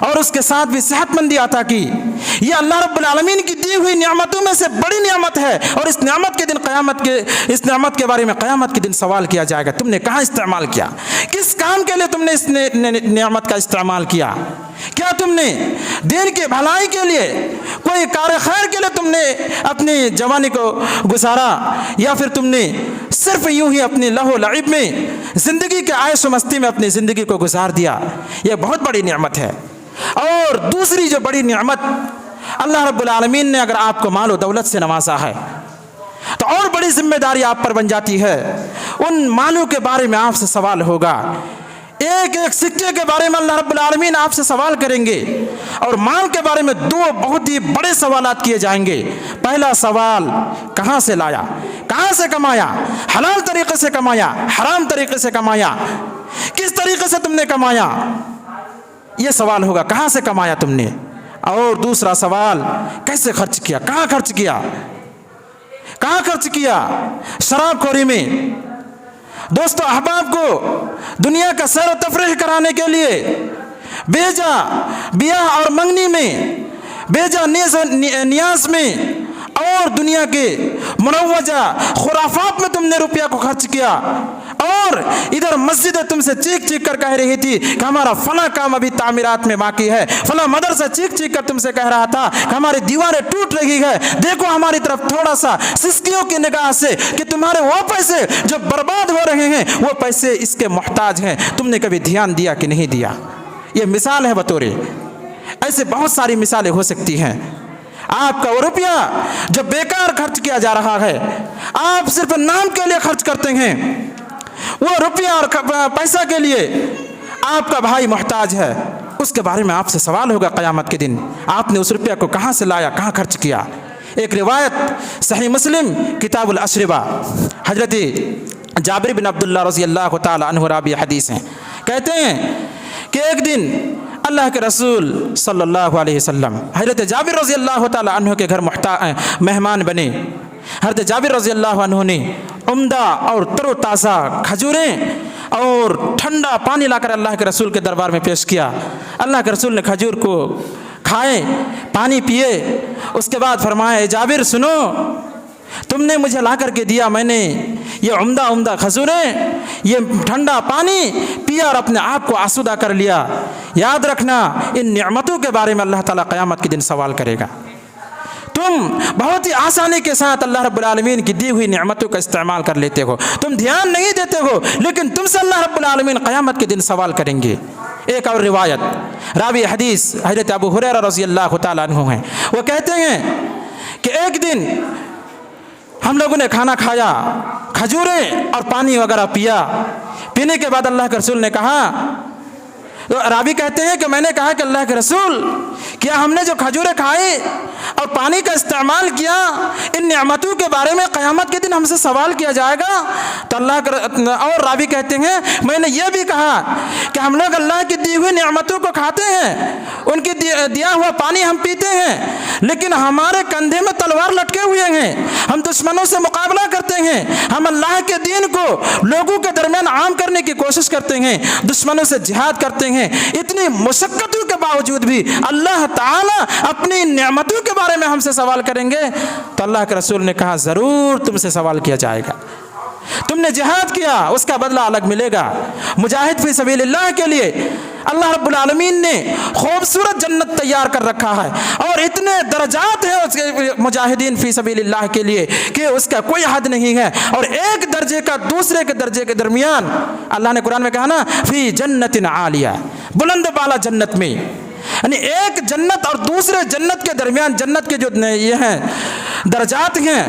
और उसके साथ भी सेहतमंदी अता की, ये अल्लाह रब्बुल आलमीन की दी हुई नियामतों में से बड़ी नियामत है। और इस नियामत के दिन इस नियामत के बारे में क़यामत के दिन सवाल किया जाएगा, तुमने कहाँ इस्तेमाल किया, किस काम के लिए तुमने इस नियामत का इस्तेमाल किया। क्या तुमने दीन की भलाई के लिए, कोई कार खैर के लिए तुमने अपनी जवानी को गुजारा, या फिर तुमने सिर्फ यूं ही अपनी लहो लईब में ज़िंदगी के आयश मस्ती में अपनी ज़िंदगी को गुजार दिया। यह बहुत बड़ी नेमत है। और दूसरी जो बड़ी नेमत, अल्लाह रब्बुल आलमीन ने अगर आपको माल और दौलत से नवाजा है तो और बड़ी जिम्मेदारी आप पर बन जाती है। उन मालों के बारे में आपसे सवाल होगा, एक एक सिक्के के बारे में अल्लाह रब्बुल आलमीन आपसे सवाल करेंगे। और माल के बारे में दो बहुत ही बड़े सवालात किए जाएंगे। पहला सवाल, कहाँ से लाया, कहाँ से कमाया, हलाल तरीके से कमाया, हराम तरीके से कमाया, किस तरीके से तुमने कमाया, ये सवाल होगा, कहाँ से कमाया तुमने। और दूसरा सवाल, कैसे खर्च किया, कहाँ खर्च किया, कहाँ खर्च किया। शराबखोरी में, दोस्तों अहबाब को दुनिया का सैर तफरीह कराने के लिए बेजा ब्याह और मंगनी में, बेजा नियाज में और दुनिया के मुनव्वजा खुराफात में तुमने रुपया को खर्च किया। और इधर मस्जिद तुमसे चीख चीख कर कह रही थी कि हमारा फला काम अभी तामीरात में बाकी है, फला मदरसा चीख चीख कर तुमसे कह रहा था कि हमारी दीवारें टूट रही है, देखो हमारी तरफ थोड़ा सा सिस्कियों की निगाह से कि तुम्हारे वो पैसे जो बर्बाद हो रहे हैं वो पैसे इसके मोहताज हैं। तुमने कभी ध्यान दिया कि नहीं दिया। ये मिसाल है बतौरे, ऐसे बहुत सारी मिसालें हो सकती हैं। आपका वो रुपया जो बेकार खर्च किया जा रहा है, आप सिर्फ नाम के लिए खर्च करते हैं, वो रुपया और पैसा के लिए आपका भाई मोहताज है, उसके बारे में आपसे सवाल होगा क़यामत के दिन। आपने उस रुपया को कहाँ से लाया, कहाँ खर्च किया। एक रिवायत सही मुस्लिम किताबुल अशरिबा, हजरत जाबिर बिन अब्दुल्लाह रज़ी अल्लाह तआला अन्हु रावी हदीस हैं, कहते हैं कि एक दिन अल्लाह के रसूल सल्लल्लाहु अलैहि वसल्लम हज़रत जाबिर रज़ी अल्लाह तआला अन्हु के घर मेहमान बने। हज़रत जाबिर रज़ी अल्लाह अन्हु ने उम्दा और तरोताज़ा खजूरें और ठंडा पानी लाकर अल्लाह के रसूल के दरबार में पेश किया। अल्लाह के रसूल ने खजूर को खाए, पानी पिए, उसके बाद फरमाया, जाबिर सुनो, तुमने मुझे ला करके दिया, मैंने ये उम्दा उम्दा खजूरें, ये ठंडा पानी पिया और अपने आप को आसूदा कर लिया। याद रखना, इन नेमतों के बारे में अल्लाह ताला क़यामत के दिन सवाल करेगा। तुम बहुत ही आसानी के साथ अल्लाह रब्बुल आलमीन की दी हुई नेमतों का इस्तेमाल कर लेते हो, तुम ध्यान नहीं देते हो, लेकिन तुमसे अल्लाह रब्बुल आलमीन क़यामत के दिन सवाल करेंगे। एक और रिवायत, रावी हदीस हज़रत अबू हुरैरा रज़ियल्लाहु ताला अन्हु हैं, वो कहते हैं कि एक दिन हम लोगों ने खाना खाया, खजूरें और पानी वगैरह पिया। पीने के बाद अल्लाह के रसूल ने कहा, तो रावी कहते हैं कि मैंने कहा कि अल्लाह के रसूल, क्या हमने जो खजूरें खाई और पानी का इस्तेमाल किया, इन नेमतों के बारे में क़यामत के दिन हमसे सवाल किया जाएगा? तो और रावी कहते हैं, मैंने ये भी कहा कि हम लोग अल्लाह की दी हुई नेमतों को खाते हैं, उनकी दिया हुआ पानी हम पीते हैं, लेकिन हमारे कंधे में तलवार लटके हुए हैं, हम दुश्मनों से मुकाबला करते हैं, हम अल्लाह के दीन को लोगों के दरमियान आम करने की कोशिश करते हैं, दुश्मनों से जिहाद करते हैं। इतनी मुशक्क़तों के बावजूद भी अल्लाह ताला अपनी नेमतों के बारे में हमसे सवाल करेंगे। तो अल्लाह के रसूल ने कहा, ज़रूर तुमसे सवाल किया जाएगा। तुमने जिहाद किया, उसका बदला अलग मिलेगा। मुजाहिद फी सबीलिल्लाह के लिए अल्लाह रब्बुल आलमीन ने खूबसूरत जन्नत तैयार कर रखा है, और इतने दर्जात हैं उसके मुजाहिदीन फी सबीलिल्लाह के लिए कि उसका कोई हद नहीं है। और एक दर्जे का दूसरे के दर्जे के दरमियान अल्लाह ने कुरान में कहा ना, फी जन्नतिन आलिया, बुलंद बाला जन्नत में, यानी एक जन्नत और दूसरे जन्नत के दरमियान, जन्नत के जो ये हैं दर्जात हैं,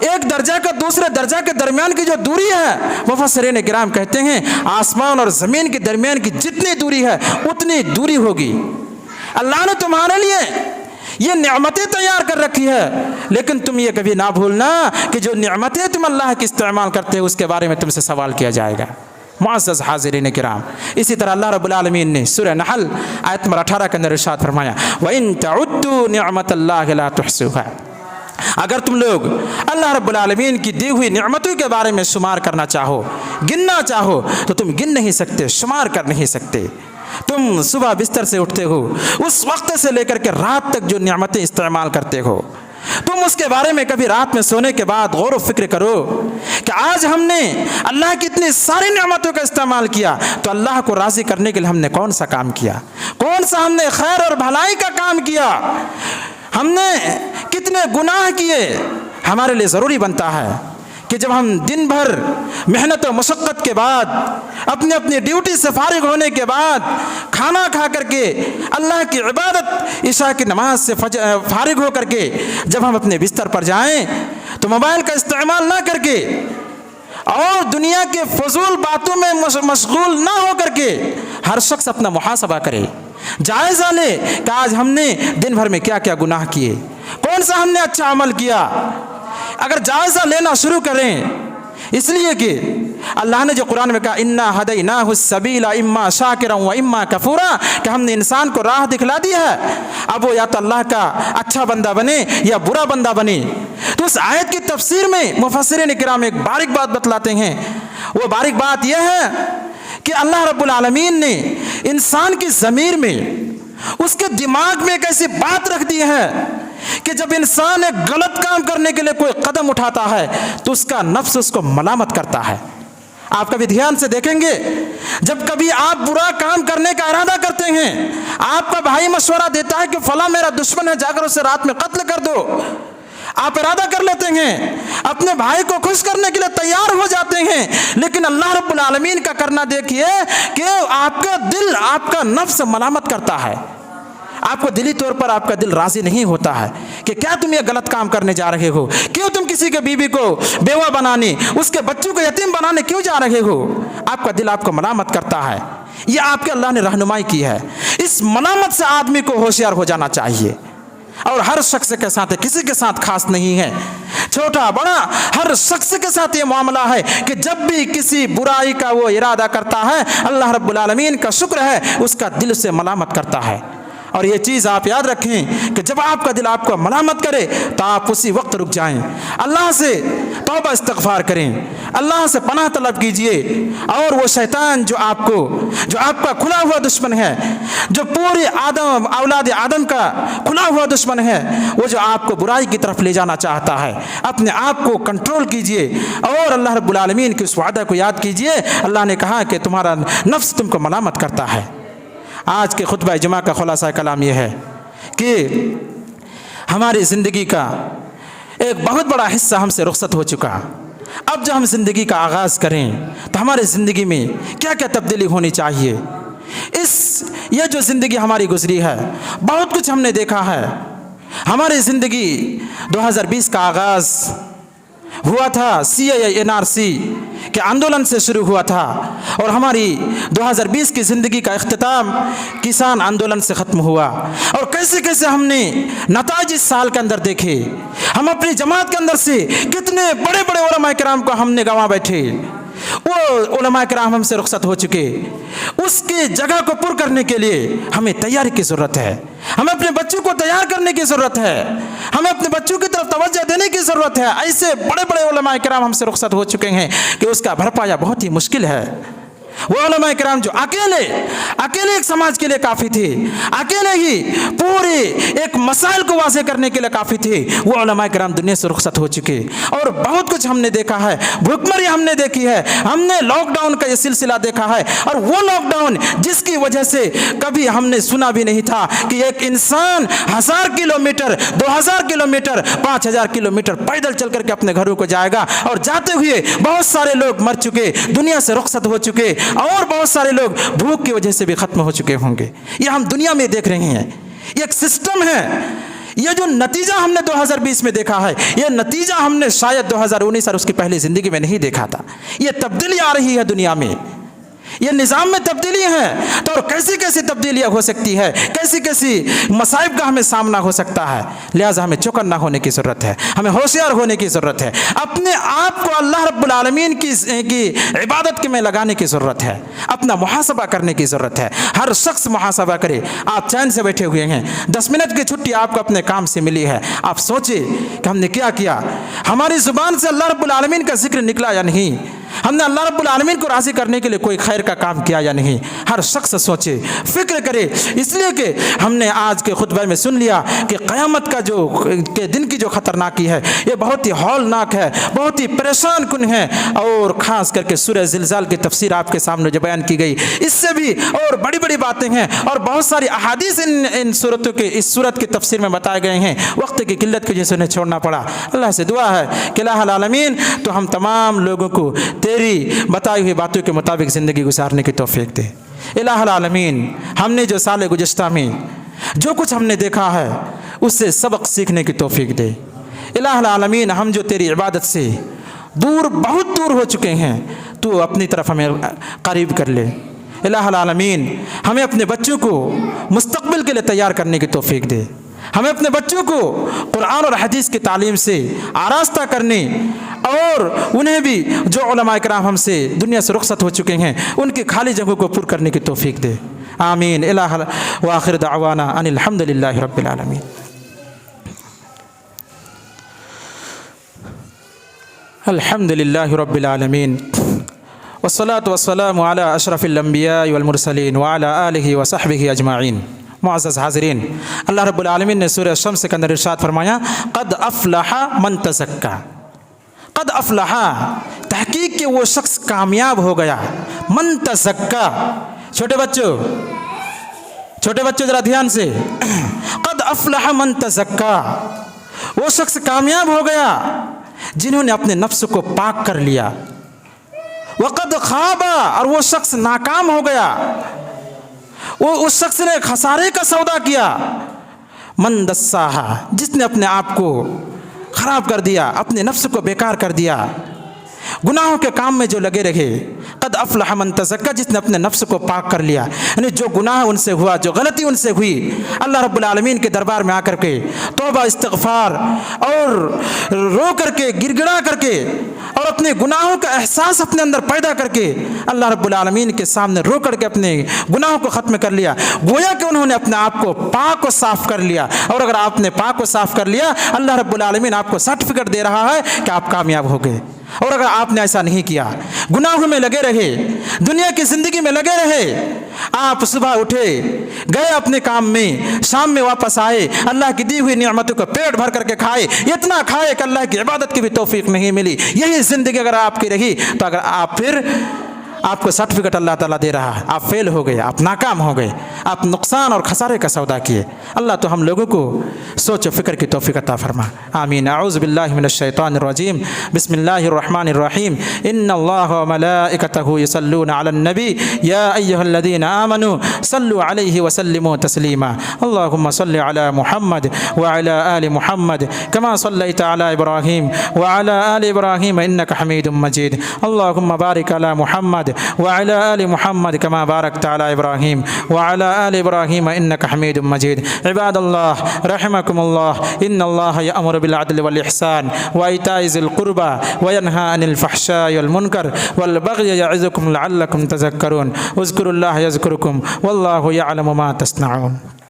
एक दर्जा का दूसरे दर्जा के दरमियान की जो दूरी है, मुफस्सिरीन किराम कहते हैं आसमान और ज़मीन के दरमियान की जितनी दूरी है उतनी दूरी होगी। अल्लाह ने तुम्हारे लिए ये नेमतें तैयार कर रखी है, लेकिन तुम ये कभी ना भूलना कि जो नेमतें तुम अल्लाह की इस्तेमाल करते हो उसके बारे में तुमसे सवाल किया जाएगा। मुअज़्ज़ज़ हाज़िरीन किराम, इसी तरह अल्लाह रब्बुल आलमीन ने सूरह नहल आयत नंबर 18 के अंदर इरशाद फरमाया, व इन तउद्दू निअमतल्लाहि ला तुहसूहा, अगर तुम लोग अल्लाह रब्बुल आलमीन की दी हुई नेमतों के बारे में शुमार करना चाहो, गिनना चाहो, तो तुम गिन नहीं सकते, शुमार कर नहीं सकते। तुम सुबह बिस्तर से उठते हो, उस वक्त से लेकर के रात तक जो नेमतें इस्तेमाल करते हो, तुम उसके बारे में कभी रात में सोने के बाद गौर व फिक्र करो कि आज हमने अल्लाह की इतनी सारी नेमतों का इस्तेमाल किया, तो अल्लाह को राज़ी करने के लिए हमने कौन सा काम किया, कौन सा हमने खैर और भलाई का काम किया, हमने कितने गुनाह किए। हमारे लिए ज़रूरी बनता है कि जब हम दिन भर मेहनत और मशक्क़त के बाद, अपनी अपनी ड्यूटी से फारिग होने के बाद, खाना खा करके अल्लाह की इबादत इशा की नमाज से फारिग हो करके जब हम अपने बिस्तर पर जाएं, तो मोबाइल का इस्तेमाल ना करके और दुनिया के फजूल बातों में मशगूल ना हो करके हर शख्स अपना मुहासबा करे, जायज़ा ले कि आज हमने दिन भर में क्या क्या गुनाह किए, कौन सा हमने अच्छा अमल किया। अगर जायज़ा लेना शुरू करें, इसलिए कि अल्लाह ने जो कुरान में कहा, इन्ना हदैनाहु सबीला इम्मा शाकिरन व इम्मा कफूरा, कि हमने इंसान को राह दिखला दी है, अब वो या तो अल्लाह का अच्छा बंदा बने या बुरा बंदा बने। तो उस आयत की तफसीर में मुफस्सिरीन किराम एक बारीक बात बतलाते हैं। वो बारीक बात यह है कि अल्लाह रब्बुल आलमीन ने इंसान की ज़मीर में, उसके दिमाग में एक ऐसी बात रख दी है कि जब इंसान एक गलत काम करने के लिए कोई कदम उठाता है तो उसका नफ्स उसको मलामत करता है। आप कभी ध्यान से देखेंगे, जब कभी आप बुरा काम करने का इरादा करते हैं, आपका भाई मशवरा देता है कि फला मेरा दुश्मन है, जाकर उसे रात में कत्ल कर दो, आप इरादा कर लेते हैं, अपने भाई को खुश करने के लिए तैयार हो जाते हैं, लेकिन अल्लाह रब्बुल आलमीन का करना देखिए कि आपका दिल, आपका नफ्स मलामत करता है, आपको दिली तौर पर आपका दिल राज़ी नहीं होता है कि क्या तुम ये गलत काम करने जा रहे हो, क्यों तुम किसी के बीवी को बेवा बनाने, उसके बच्चों को यतीम बनाने क्यों जा रहे हो। आपका दिल आपको मलामत करता है। ये आपके अल्लाह ने रहनुमाई की है। इस मलामत से आदमी को होशियार हो जाना चाहिए, और हर शख्स के साथ, किसी के साथ खास नहीं है, छोटा बड़ा हर शख्स के साथ ये मामला है कि जब भी किसी बुराई का वो इरादा करता है, अल्लाह रब्बुल आलमीन का शुक्र है उसका दिल से मलामत करता है। और ये चीज़ आप याद रखें कि जब आपका दिल आपको मलामत करे तो आप उसी वक्त रुक जाएं, अल्लाह से तौबा इस्तग़फ़ार करें, अल्लाह से पनाह तलब कीजिए। और वो शैतान जो आपका खुला हुआ दुश्मन है, जो पूरे आदम औलाद आदम का खुला हुआ दुश्मन है, वो जो आपको बुराई की तरफ ले जाना चाहता है, अपने आप को कंट्रोल कीजिए और अल्लाह रब्बुल आलमीन के उस वादा को याद कीजिए। अल्लाह ने कहा कि तुम्हारा नफ्स तुमको मलामत करता है। आज के खुतबा जुमा का खुलासा कलाम यह है कि हमारी ज़िंदगी का एक बहुत बड़ा हिस्सा हमसे रुखसत हो चुका। अब जब हम ज़िंदगी का आगाज़ करें तो हमारी ज़िंदगी में क्या क्या तब्दीली होनी चाहिए। ये जो ज़िंदगी हमारी गुजरी है, बहुत कुछ हमने देखा है। हमारी ज़िंदगी 2020 का आगाज़ हुआ था CAA NRC के आंदोलन से शुरू हुआ था और हमारी 2020 की ज़िंदगी का इख्तिताम किसान आंदोलन से ख़त्म हुआ। और कैसे कैसे हमने नताइज इस साल के अंदर देखे। हम अपनी जमात के अंदर से कितने बड़े बड़े उलमा किराम को हमने गंवा बैठे। वो उलमा किराम हमसे रुखसत हो चुके। उसके जगह को पुर करने के लिए हमें तैयारी की ज़रूरत है, हमें अपने बच्चों को तैयार करने की ज़रूरत है, हमें अपने बच्चों की तरफ तवज्जो देने की ज़रूरत है। ऐसे बड़े बड़े उलमा किराम हमसे रुखसत हो चुके हैं कि उसका भरपाया बहुत ही मुश्किल है। वो उलमा किराम जो अकेले एक समाज के लिए काफ़ी थे, अकेले ही पूरे एक मसाइल को वाज़े करने के लिए काफ़ी थे, वो उलमा किराम दुनिया से रुखसत हो चुके। और बहुत कुछ हमने देखा है, भुखमरी हमने देखी है, हमने लॉकडाउन का ये सिलसिला देखा है। और वो लॉकडाउन जिसकी वजह से कभी हमने सुना भी नहीं था कि एक इंसान 1000 किलोमीटर, 2000 किलोमीटर, 5000 किलोमीटर पैदल चल करके अपने घरों को जाएगा। और जाते हुए बहुत सारे लोग मर चुके, दुनिया से रुखसत हो चुके, और बहुत सारे लोग भूख की वजह से भी खत्म हो चुके होंगे। ये हम दुनिया में देख रहे हैं, ये एक सिस्टम है। ये जो नतीजा हमने 2020 में देखा है, ये नतीजा हमने शायद 2019 और उसकी पहली ज़िंदगी में नहीं देखा था। ये तब्दीली आ रही है दुनिया में, ये निज़ाम में तब्दीली है। तो और कैसी कैसी तब्दीलियाँ हो सकती है, कैसी कैसी मसाइब का हमें सामना हो सकता है। लिहाजा हमें चौकन्ना होने की ज़रूरत है, हमें होशियार होने की ज़रूरत है, अपने आप को अल्लाह रब्बुल आलमीन की इबादत में लगाने की ज़रूरत है, अपना मुहासबा करने की ज़रूरत है। हर शख्स मुहासबा करे। आप चैन से बैठे हुए हैं, 10 मिनट की छुट्टी आपको अपने काम से मिली है, आप सोचे कि हमने क्या किया, हमारी ज़ुबान से अल्लाह रब्बुल आलमीन का जिक्र निकला या नहीं, हमने अल्लाह रब्बुल आलमीन को राज़ी करने के लिए कोई खैर का काम किया या नहीं। हर शख्स सोचे, फिक्र करे। इसलिए कि हमने आज के खुतबे में सुन लिया कि क़यामत का के दिन की जो ख़तरनाकी है, ये बहुत ही हौलनाक है, बहुत ही परेशान कुन है। और ख़ास करके सूरह ज़िलज़ाल की तफसीर आपके सामने जो बयान की गई, इससे भी और बड़ी बड़ी बातें हैं और बहुत सारी अहादीस इन सूरतों के इस सूरत की तफसीर में बताए गए हैं। वक्त की किल्लत की वजह से उन्हें छोड़ना पड़ा। अल्लाह से दुआ है कि इलाहुल आलमीन तो हम तमाम लोगों को तेरी बताई हुई बातों के मुताबिक ज़िंदगी गुजारने की तौफीक दे। इलाहुल आलमीन हमने जो साल गुज़श्ता में जो कुछ हमने देखा है, उससे सबक सीखने की तौफीक दे। इलाहुल आलमीन हम जो तेरी इबादत से बहुत दूर हो चुके हैं, तू अपनी तरफ हमें करीब कर ले। इलाहुल आलमीन हमें अपने बच्चों को मुस्तक़बिल के लिए तैयार करने की तौफीक दे। हमें अपने बच्चों को कुरान और हदीस की तालीम से आरास्ता करने और उन्हें भी जो उलमा इकराम हमसे दुनिया से रुखसत हो चुके हैं, उनकी खाली जगहों को पूर्ण करने की तौफीक दे। आमीन। इलाहा व आखिर दावाना अनिल हम्दुलिल्लाहि रब्बिल आलमीन। अल्हम्दुलिल्लाहि रब्बिल आलमीन वस्सलातु वस्सलामु अला अशरफिल अंबिया वल मुरसलीन व अला आलिहि व सहबिहि अजमाइन। मुअज़्ज़ज़ हाज़िरीन, अल्लाह रब्बुल आलमीन ने सूरह शम्स के अंदर इरशाद फरमाया, क़द अफ़लहा मन तज़क्का। क़द अफ़लहा, तहक़ीक़ के वो शख्स कामयाब हो गया। मन तज़क्का, छोटे बच्चों ज़रा ध्यान से, क़द अफ़लहा मन तज़क्का, वो शख्स कामयाब हो गया जिन्होंने अपने नफ्स को पाक कर लिया। वक़द ख़ाबा, और वो शख्स नाकाम हो गया, वो उस शख्स ने खसारे का सौदा किया। मन दस्साहा, जिसने अपने आप को ख़राब कर दिया, अपने नफ्स को बेकार कर दिया, गुनाहों के काम में जो लगे रहे। क़द अफ़लहा मन तज़क्का, जिसने अपने नफ्स को पाक कर लिया, यानी जो गुनाह उनसे हुआ, जो गलती उनसे हुई, अल्लाह रब्बुल आलमीन के दरबार में आकर के तौबा इस्तिग़फ़ार और रो करके गिड़गिड़ा करके और अपने गुनाहों का एहसास अपने अंदर पैदा करके अल्लाह रब्बुल आलमीन के सामने रो करके अपने गुनाहों को ख़त्म कर लिया। गोया कि उन्होंने अपने आप को पाक व साफ़ कर लिया। और अगर आपने पाक व साफ़ कर लिया, अल्लाह रब्बुल आलमीन आपको सर्टिफिकेट दे रहा है कि आप कामयाब हो गए। और अगर आपने ऐसा नहीं किया, गुनाहों में लगे रहे, दुनिया की ज़िंदगी में लगे रहे, आप सुबह उठे, गए अपने काम में, शाम में वापस आए, अल्लाह की दी हुई नियामतों को पेट भर करके खाए, इतना खाए कि अल्लाह की इबादत की भी तौफीक नहीं मिली, यही ज़िंदगी अगर आपकी रही, तो अगर आप फिर आपको सर्टिफिकेट अल्लाह ताला दे रहा है, आप फेल हो गए, आप नाकाम हो गए, आप नुकसान और खसारे का सौदा किए। अल्लाह तो हम लोगों को सोच व फ़िक्र की तौफीक अता फरमा। आमीन। अऊज़ु बिल्लाहि मिनश शैतानिर रजीम। बिस्मिल्लाहिर रहमानिर रहीम। इन्नल्लाहा व मलाइकतहु युसल्लूना अलन नबी या अय्युहल्लज़ीना आमनू सल्लु अलैहि व सल्लिमू तस्लीमा। अल्लाहुम्मा सल्लि अला मुहम्मद व अला आलि मुहम्मद कमा सल्लैता अला इब्राहीम व अला आलि इब्राहीम इन्नका हमीदुम मजीद। अल्लाहुम्मा बारिक अला मुहम्मद व अला आलि मुहम्मद कमा बारकता अला इब्राहीम व अला आलि इब्राहीम इन्नका हमीदुम मजीद। इबादल्लाह रहमकुमुल्लाह, इन्नल्लाह यअमुरु बिल अदलि वल इहसान व इताइ ज़िल कुर्बा व यन्हा अनिल फ़हशाइ वल मुनकर वल बग़य यअज़ुकुम लअल्लकुम तज़क्करून। उज़्कुरुल्लाह यज़्कुरुकुम वल्लाहु यअलमु मा तस्नऊन।